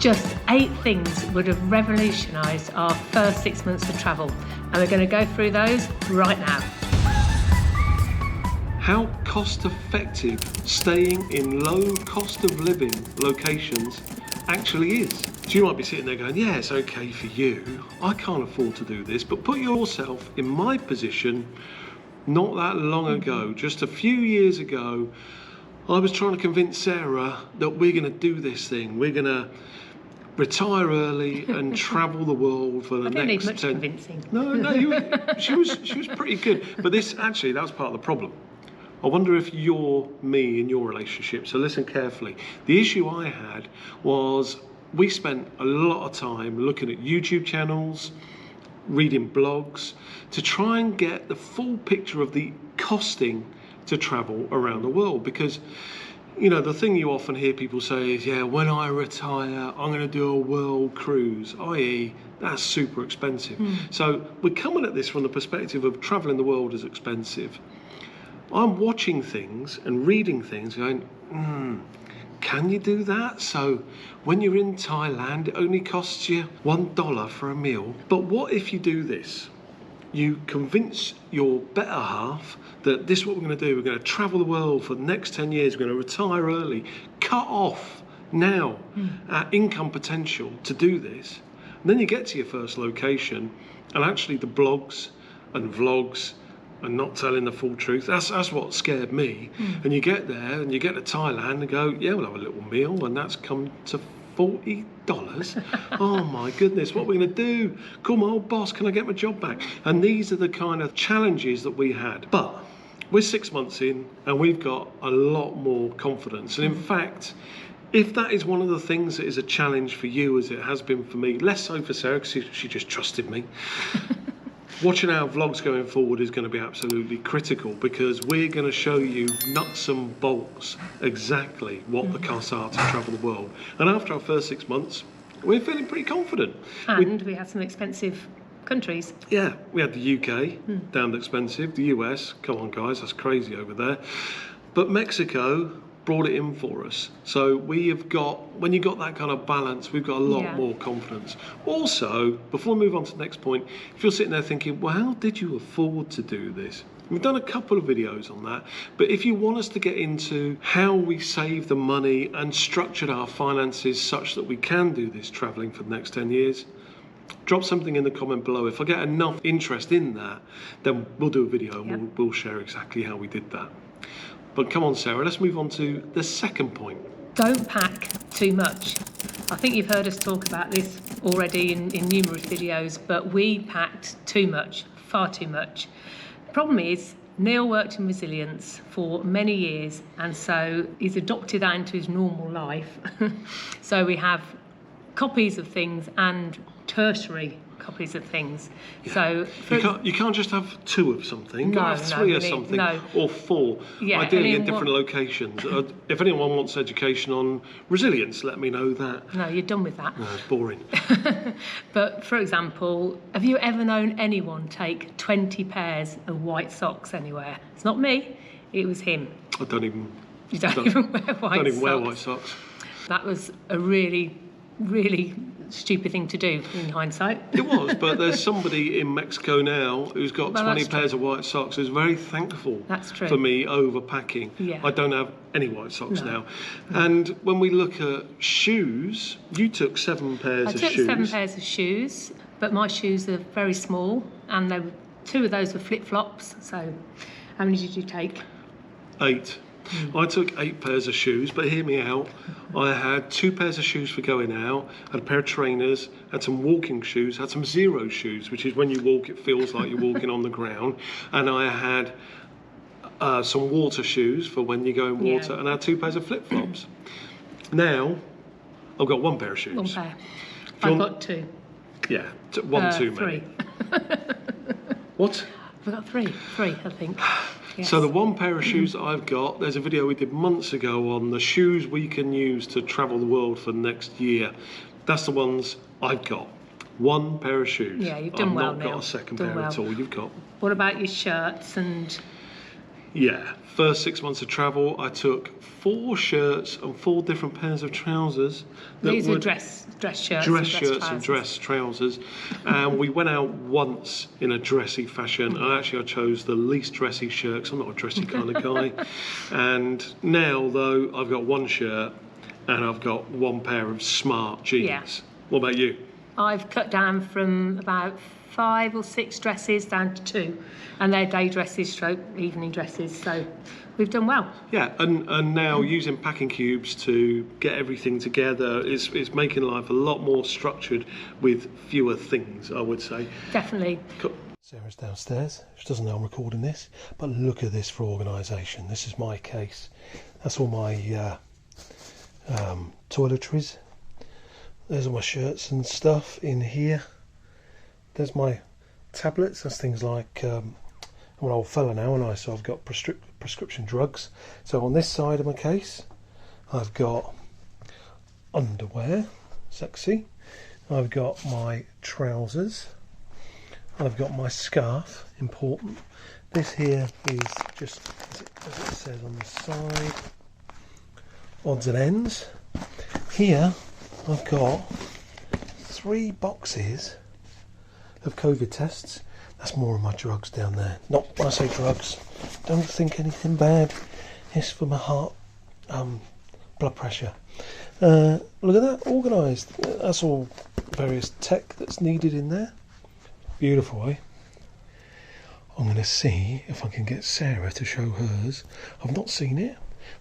Just 8 things would have revolutionised our first 6 months of travel, and we're going to go through those right now. How cost-effective staying in low cost of living locations actually is. So you might be sitting there going, yeah, it's okay for you. I can't afford to do this. But put yourself in my position not that long ago, just a few years ago. I was trying to convince Sarah that we're going to do this thing. We're going to retire early and travel the world for the next 10... I don't need much convincing. No, she was pretty good. But that was part of the problem. I wonder if you're me in your relationship, so listen carefully. The issue I had was we spent a lot of time looking at YouTube channels, reading blogs, to try and get the full picture of the costing to travel around the world. Because, you know, the thing you often hear people say is, yeah, when I retire, I'm going to do a world cruise, i.e., that's super expensive. So we're coming at this from the perspective of traveling the world is expensive. I'm watching things and reading things going, can you do that? So when you're in Thailand, it only costs you $1 for a meal. But what if you do this? You convince your better half that this is what we're going to do. We're going to travel the world for the next 10 years. We're going to retire early, cut off now our income potential to do this. And then you get to your first location, and actually the blogs and vlogs and not telling the full truth. That's what scared me. And you get there and you get to Thailand and go, yeah, we'll have a little meal, and that's come to $40. Oh my goodness, what are we going to do? Call my old boss, can I get my job back? And these are the kind of challenges that we had. But we're 6 months in and we've got a lot more confidence. And in fact, if that is one of the things that is a challenge for you, as it has been for me, less so for Sarah because she just trusted me. Watching our vlogs going forward is going to be absolutely critical, because we're going to show you nuts and bolts exactly what the costs are to travel the world. And after our first 6 months, we're feeling pretty confident. And we had some expensive countries. Yeah, we had the UK, damned expensive. The US, come on guys, that's crazy over there. But Mexico brought it in for us. So we have got, when you got that kind of balance, we've got a lot more confidence. Also, before we move on to the next point, if you're sitting there thinking, well, how did you afford to do this? We've done a couple of videos on that, but if you want us to get into how we save the money and structured our finances such that we can do this traveling for the next 10 years, drop something in the comment below. If I get enough interest in that, then we'll do a video and we'll share exactly how we did that. But come on, Sarah, let's move on to the second point. Don't pack too much. I think you've heard us talk about this already in numerous videos, but we packed too much, far too much. The problem is, Neil worked in resilience for many years, and so he's adopted that into his normal life. So we have copies of things and tertiary copies of things. So you can't just have 2 of something. You have 3 of something, or 4. Yeah, ideally in different locations. If anyone wants education on resilience, let me know that. No, you're done with that. No, it's boring. But for example, have you ever known anyone take 20 pairs of white socks anywhere? It's not me, it was him. I don't even... You don't even wear white socks? I don't even wear white socks. That was a really stupid thing to do in hindsight. It was, but there's somebody in Mexico now who's got 20 pairs of white socks who's very thankful for me overpacking. Yeah. I don't have any white socks now. And when we look at shoes, you took 7 pairs of shoes. I took 7 pairs of shoes, but my shoes are very small, and 2 of those were flip-flops. So how many did you take? 8. I took 8 pairs of shoes, but hear me out. I had 2 pairs of shoes for going out, had a pair of trainers, had some walking shoes, had some zero shoes, which is when you walk, it feels like you're walking on the ground. And I had some water shoes for when you go in water, and I had 2 pairs of flip-flops. Now, I've got 1 pair of shoes. 1 pair. I've got 2. Yeah, 1 too 3. many. What? I've got 3, I think. Yes. So the 1 pair of shoes that I've got, there's a video we did months ago on the shoes we can use to travel the world for next year. That's the ones I've got. 1 pair of shoes. Yeah, you've done well, I've not got a second pair at all. You've got. What about your shirts and Yeah, first 6 months of travel, I took 4 shirts and 4 different pairs of trousers. These are dress shirts. Dress shirts and dress trousers. And we went out once in a dressy fashion. And actually, I chose the least dressy shirt because I'm not a dressy kind of guy. And now, though, I've got 1 shirt and I've got 1 pair of smart jeans. Yeah. What about you? I've cut down from about 5 or 6 dresses down to 2, and they're day dresses stroke evening dresses, so we've done well. Yeah, and now using packing cubes to get everything together is making life a lot more structured with fewer things, I would say. Definitely. Sarah's downstairs. She doesn't know I'm recording this, but look at this for organisation. This is my case. That's all my toiletries. There's all my shirts and stuff in here. There's my tablets. That's things like I'm an old fella now, and so I've got prescription drugs. So on this side of my case, I've got underwear, sexy. I've got my trousers. I've got my scarf, important. This here is just as it says on the side, odds and ends. Here I've got 3 boxes of COVID tests. That's more of my drugs down there. Not when I say drugs, don't think anything bad. It's for my heart, blood pressure. Look at that, organised. That's all various tech that's needed in there. Beautiful, eh? I'm going to see if I can get Sarah to show hers. I've not seen it,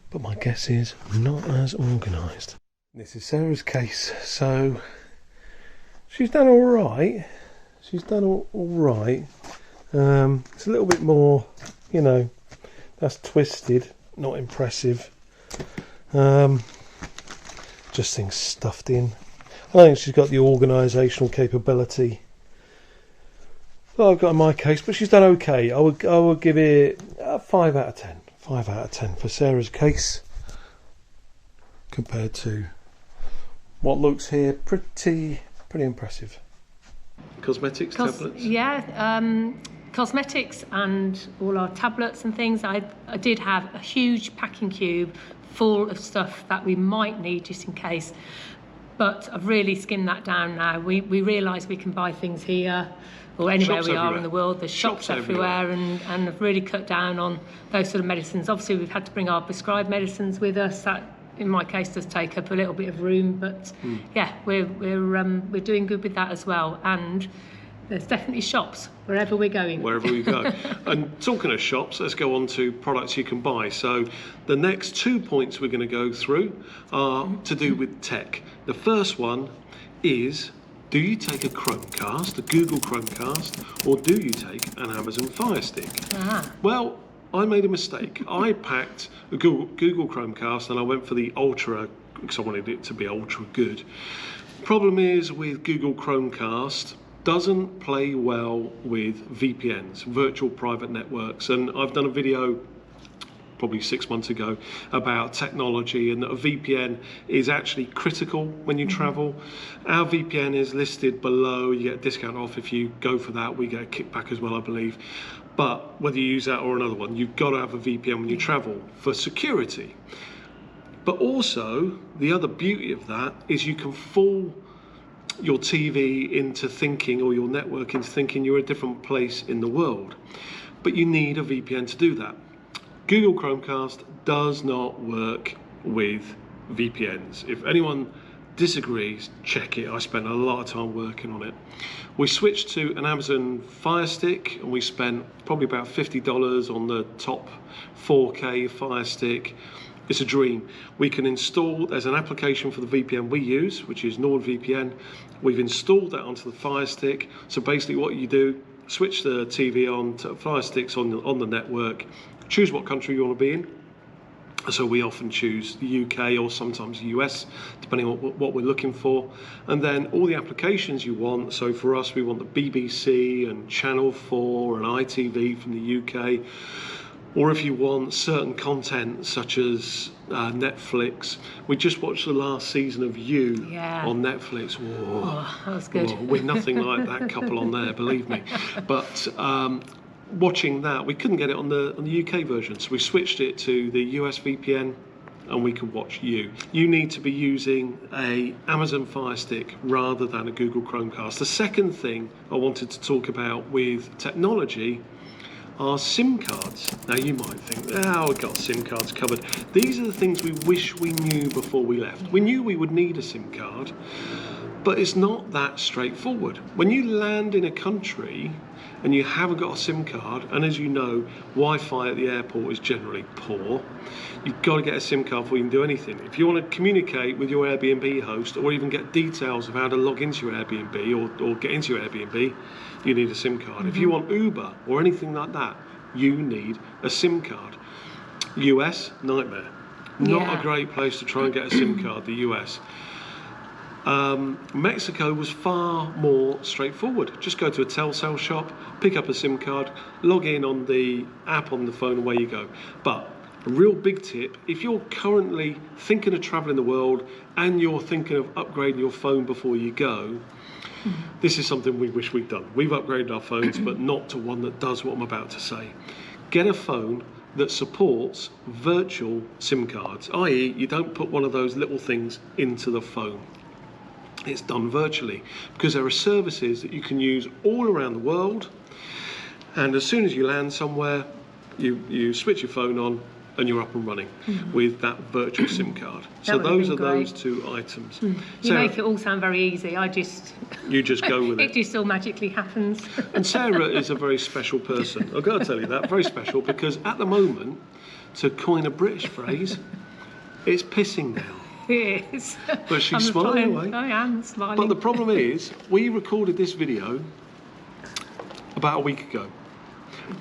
but my guess is not as organised. This is Sarah's case, so she's done all right. She's done all right. It's a little bit more, you know, that's twisted, not impressive. Just things stuffed in. I don't think she's got the organisational capability that I've got in my case, but she's done okay. I would give it a 5 out of 10. 5 out of 10 for Sarah's case compared to what looks here pretty impressive. Cosmetics, tablets? Yeah, cosmetics and all our tablets and things. I did have a huge packing cube full of stuff that we might need just in case. But I've really skimmed that down now. We realise we can buy things here or anywhere Shops we are everywhere. in the world. There's shops everywhere. And I've really cut down on those sort of medicines. Obviously, we've had to bring our prescribed medicines with us. That, in my case, does take up a little bit of room. But yeah, we're doing good with that as well. And there's definitely shops wherever we're going. Wherever we go. And talking of shops, let's go on to products you can buy. So the next 2 points we're going to go through are to do with tech. The first one is, do you take a Chromecast, a Google Chromecast, or do you take an Amazon Fire Stick? Well, I made a mistake. I packed a Google Chromecast and I went for the Ultra because I wanted it to be ultra good. Problem is with Google Chromecast, doesn't play well with VPNs, virtual private networks, and I've done a video probably 6 months ago about technology and that a VPN is actually critical when you travel. Our VPN is listed below. You get a discount off if you go for that. We get a kickback as well, I believe. But whether you use that or another one, you've got to have a VPN when you travel for security. But also, the other beauty of that is you can fool your TV into thinking, or your network into thinking you're a different place in the world. But you need a VPN to do that. Google Chromecast does not work with VPNs. If anyone disagrees, check it. I spent a lot of time working on it. We switched to an Amazon Fire Stick and we spent probably about $50 on the top 4K Fire Stick. It's a dream. We can install, there's an application for the VPN we use, which is NordVPN. We've installed that onto the Fire Stick. So basically what you do, switch the TV on to Fire Sticks on the network, choose what country you want to be in. So we often choose the UK or sometimes the US, depending on what we're looking for. And then all the applications you want. So for us, we want the BBC and Channel 4 and ITV from the UK. Or if you want certain content such as Netflix, we just watched the last season of You on Netflix. Whoa, that was good. Whoa, we're nothing like that couple on there, believe me. But watching that, we couldn't get it on the UK version, so we switched it to the US VPN, and we could watch you. You need to be using a Amazon Fire Stick rather than a Google Chromecast. The second thing I wanted to talk about with technology are SIM cards. Now you might think, oh, we've got SIM cards covered. These are the things we wish we knew before we left. We knew we would need a SIM card, but it's not that straightforward. When you land in a country and you haven't got a SIM card, and as you know, Wi-Fi at the airport is generally poor, you've got to get a SIM card before you can do anything. If you want to communicate with your Airbnb host, or even get details of how to log into your Airbnb or get into your Airbnb, you need a SIM card. If you want Uber or anything like that, you need a SIM card. US, nightmare. Not a great place to try and get a SIM card, the US. Mexico was far more straightforward. Just go to a Telcel shop, pick up a SIM card, log in on the app on the phone, away you go. But a real big tip, if you're currently thinking of traveling the world and you're thinking of upgrading your phone before you go, this is something we wish we'd done. We've upgraded our phones, but not to one that does what I'm about to say. Get a phone that supports virtual SIM cards, i.e. you don't put one of those little things into the phone. It's done virtually, because there are services that you can use all around the world, and as soon as you land somewhere, you switch your phone on and you're up and running with that virtual SIM card. So those are those two items. You Sarah, make it all sound very easy. you just go with it. It just all magically happens. And Sarah is a very special person. I've got to tell you that, very special, because at the moment, to coin a British phrase, it's pissing down. It is. But she's smiling away. I am smiling. But the problem is, we recorded this video about a week ago,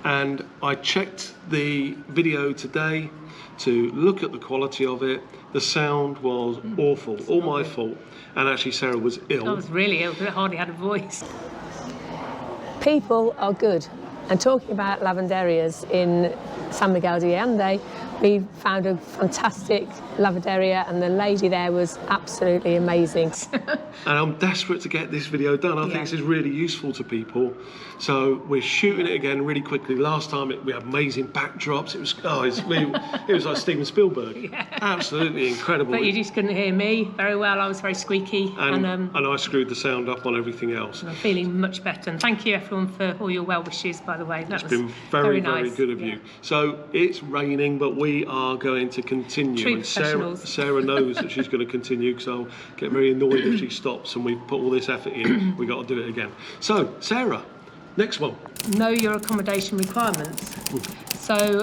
and I checked the video today to look at the quality of it. The sound was awful, all my fault, and actually Sarah was ill. I was really ill, but I hardly had a voice. People are good. And talking about lavanderias in San Miguel de Allende, we found a fantastic lavanderia, and the lady there was absolutely amazing. And I'm desperate to get this video done. I think this is really useful to people. So we're shooting it again really quickly. Last time we had amazing backdrops. It was like Steven Spielberg. Absolutely incredible. But you just couldn't hear me very well. I was very squeaky. And I screwed the sound up on everything else. I'm feeling much better. And thank you everyone for all your well wishes, by the way. It's been very, very nice. good of you. So it's raining, but we are going to continue. True And professionals. Sarah knows that she's going to continue, because I'll get very annoyed if she stops and we've put all this effort in. We've got to do it again. So, Sarah, next one. Know your accommodation requirements. So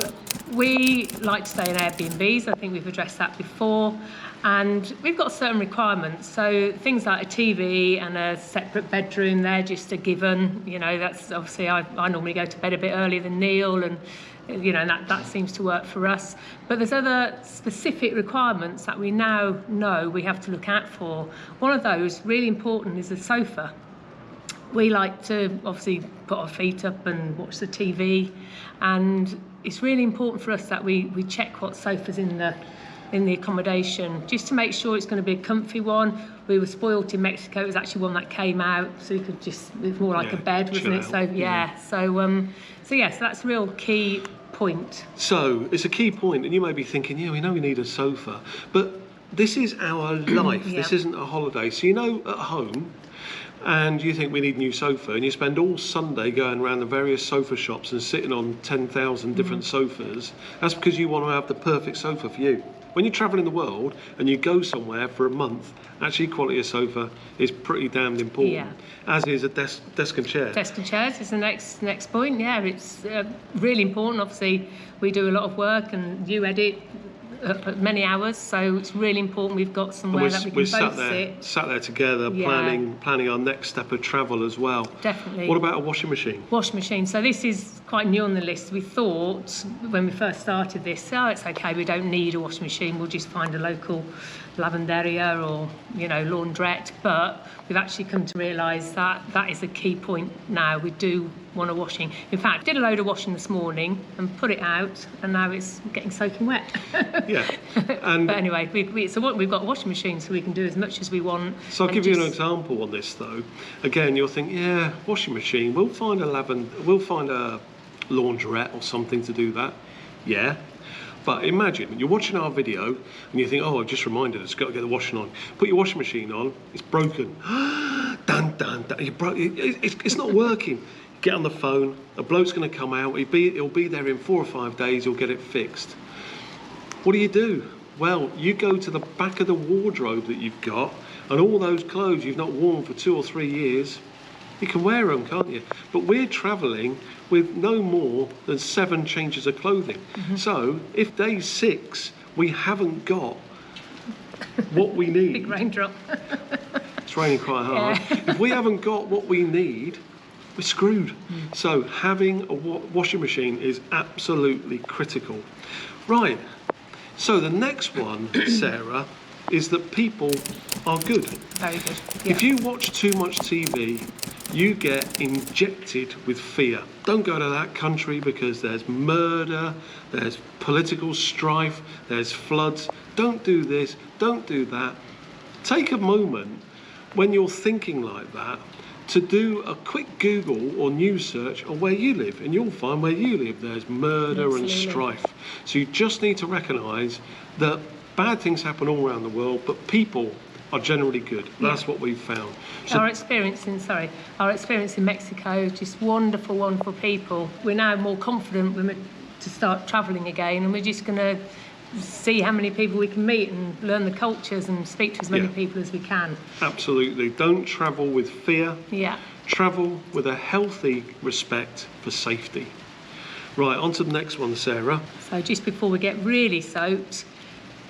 we like to stay in Airbnbs. I think we've addressed that before. And we've got certain requirements. So things like a TV and a separate bedroom, they're just a given. You know, that's obviously, I normally go to bed a bit earlier than Neil, and you know, that seems to work for us. But there's other specific requirements that we now know we have to look out for. One of those, really important, is a sofa. We like to obviously put our feet up and watch the TV, and it's really important for us that we check what sofa's in the accommodation, just to make sure it's going to be a comfy one. We were spoilt in Mexico. It was actually one that came out, so you could just, it's more like a bed, wasn't it? So yes, that's a real key point. So it's a key point, and you may be thinking, yeah, we know we need a sofa, but this is our life. This isn't a holiday. So, you know, at home, and you think we need a new sofa, and you spend all Sunday going around the various sofa shops and sitting on 10,000 different sofas. That's because you want to have the perfect sofa for you. When you travel in the world and you go somewhere for a month, actually quality of sofa is pretty damned important, as is a desk and chair. Desk and chairs is the next point. Yeah, it's really important. Obviously, we do a lot of work, and you edit many hours, so it's really important we've got somewhere that we can both sit. Sat there together, planning our next step of travel as well. Definitely. What about a washing machine? Washing machine. So this is quite new on the list. We thought when we first started this, it's okay, we don't need a washing machine. We'll just find a local lavanderia or, you know, laundrette. But we've actually come to realise that that is a key point now. We do want a washing. In fact, did a load of washing this morning and put it out, and now it's getting soaking wet. But anyway, we've got a washing machine, so we can do as much as we want. So I'll give you an example on this though. Again, you'll think, yeah, washing machine. We'll find a laundrette or something to do that. Yeah. But imagine you're watching our video and you think, oh, I've just reminded us, got to get the washing on. Put your washing machine on, it's broken. Dun, dun, dun. It's not working. Get on the phone, a bloke's going to come out, he'll be there in 4 or 5 days, he'll get it fixed. What do? Well, you go to the back of the wardrobe that you've got, and all those clothes you've not worn for 2 or 3 years, you can wear them, can't you? But we're travelling with no more than 7 changes of clothing. So if day 6 we haven't got what we need, Big raindrop. it's raining quite hard. If we haven't got what we need, we're screwed. So having a washing machine is absolutely critical. Right. So the next one, Sarah, is that people are good. Very good. Yeah. If you watch too much TV, you get injected with fear. Don't go to that country because there's murder, there's political strife, there's floods. Don't do this, don't do that. Take a moment when you're thinking like that to do a quick Google or news search on where you live, and you'll find where you live there's murder and strife. So you just need to recognise that bad things happen all around the world, but people are generally good. That's what we've found. So Our experience in Mexico, just wonderful, wonderful people. We're now more confident to start travelling again, and we're just going to see how many people we can meet and learn the cultures and speak to as many people as we can. Absolutely. Don't travel with fear. Yeah. Travel with a healthy respect for safety. Right, on to the next one, Sarah. So just before we get really soaked,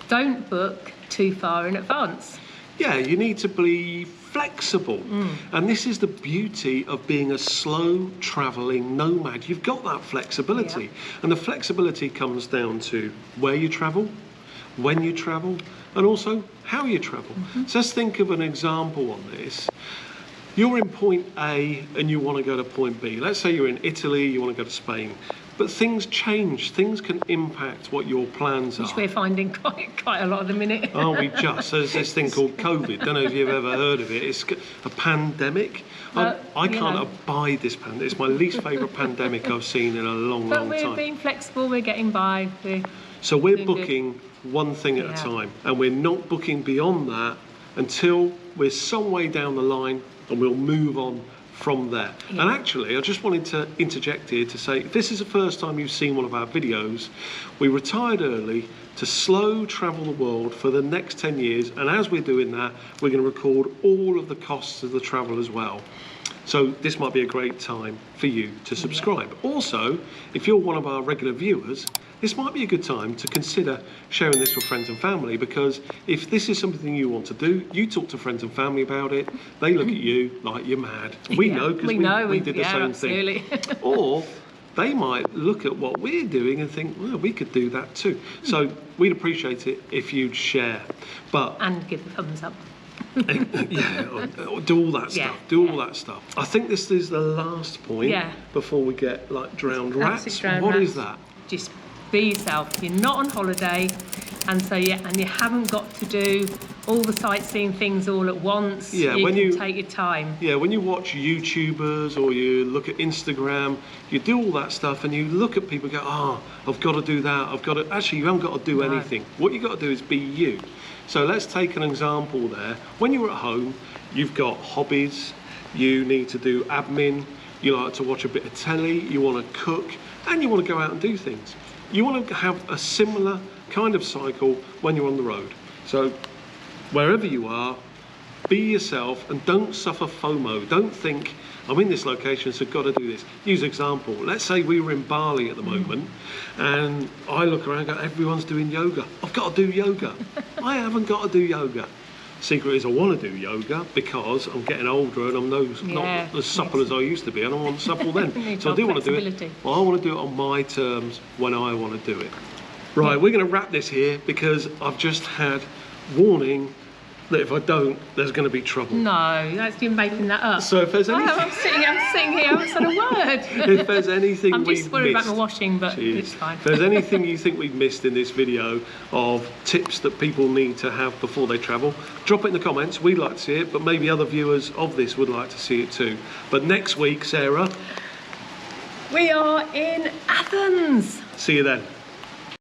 don't book too far in advance. Yeah, you need to be flexible. And this is the beauty of being a slow travelling nomad. You've got that flexibility. Yeah. And the flexibility comes down to where you travel, when you travel, and also how you travel. So let's think of an example on this. You're in point A and you want to go to point B. Let's say you're in Italy, you want to go to Spain. But things change. Things can impact what your plans are. Which we're finding quite a lot at the minute. Aren't we just? There's this thing called COVID. Don't know if you've ever heard of it. It's a pandemic. I can't abide this pandemic. It's my least favourite pandemic I've seen in a long But time. we're being flexible, we're getting by. So we're doing good. booking one thing at a time, and we're not booking beyond that until we're some way down the line, and we'll move on from there. Yeah. And actually, I just wanted to interject here to say, if this is the first time you've seen one of our videos, we retired early to slow travel the world for the next 10 years, and as we're doing that, we're going to record all of the costs of the travel as well. So this might be a great time for you to subscribe. Also, if you're one of our regular viewers, this might be a good time to consider sharing this with friends and family, because if this is something you want to do, you talk to friends and family about it, they look at you like you're mad. We know because we did the same absolutely. thing. Or they might look at what we're doing and think, well, we could do that too. So we'd appreciate it if you'd share. And give a thumbs up. Or do all that stuff. All that stuff. I think this is the last point before we get like drowned rats. What is that? Just be yourself. You're not on holiday, and so you haven't got to do all the sightseeing things all at once. Yeah, you can take your time. Yeah, when you watch YouTubers or you look at Instagram, you do all that stuff and you look at people and go, oh, I've got to do that. Actually, you haven't got to do anything. What you've got to do is be you. So let's take an example there. When you're at home, you've got hobbies, you need to do admin, you like to watch a bit of telly, you want to cook, and you want to go out and do things. You want to have a similar kind of cycle when you're on the road. So wherever you are, be yourself and don't suffer FOMO. Don't think, I'm in this location, so I've got to do this. Use example. Let's say we were in Bali at the moment and I look around and go, everyone's doing yoga. I've got to do yoga. I haven't got to do yoga. Secret is I want to do yoga because I'm getting older and I'm not as supple as I used to be, and I want supple then. So I do want to do it. Well, I want to do it on my terms when I want to do it. Right, we're going to wrap this here because I've just had warning that if I don't, there's going to be trouble. No, you're making that up. So if there's anything... I'm sitting here, I haven't said a word. If there's anything I'm we've just worried missed... about my washing, but it's fine. If there's anything you think we've missed in this video of tips that people need to have before they travel, drop it in the comments. We'd like to see it, but maybe other viewers of this would like to see it too. But next week, Sarah... We are in Athens. See you then.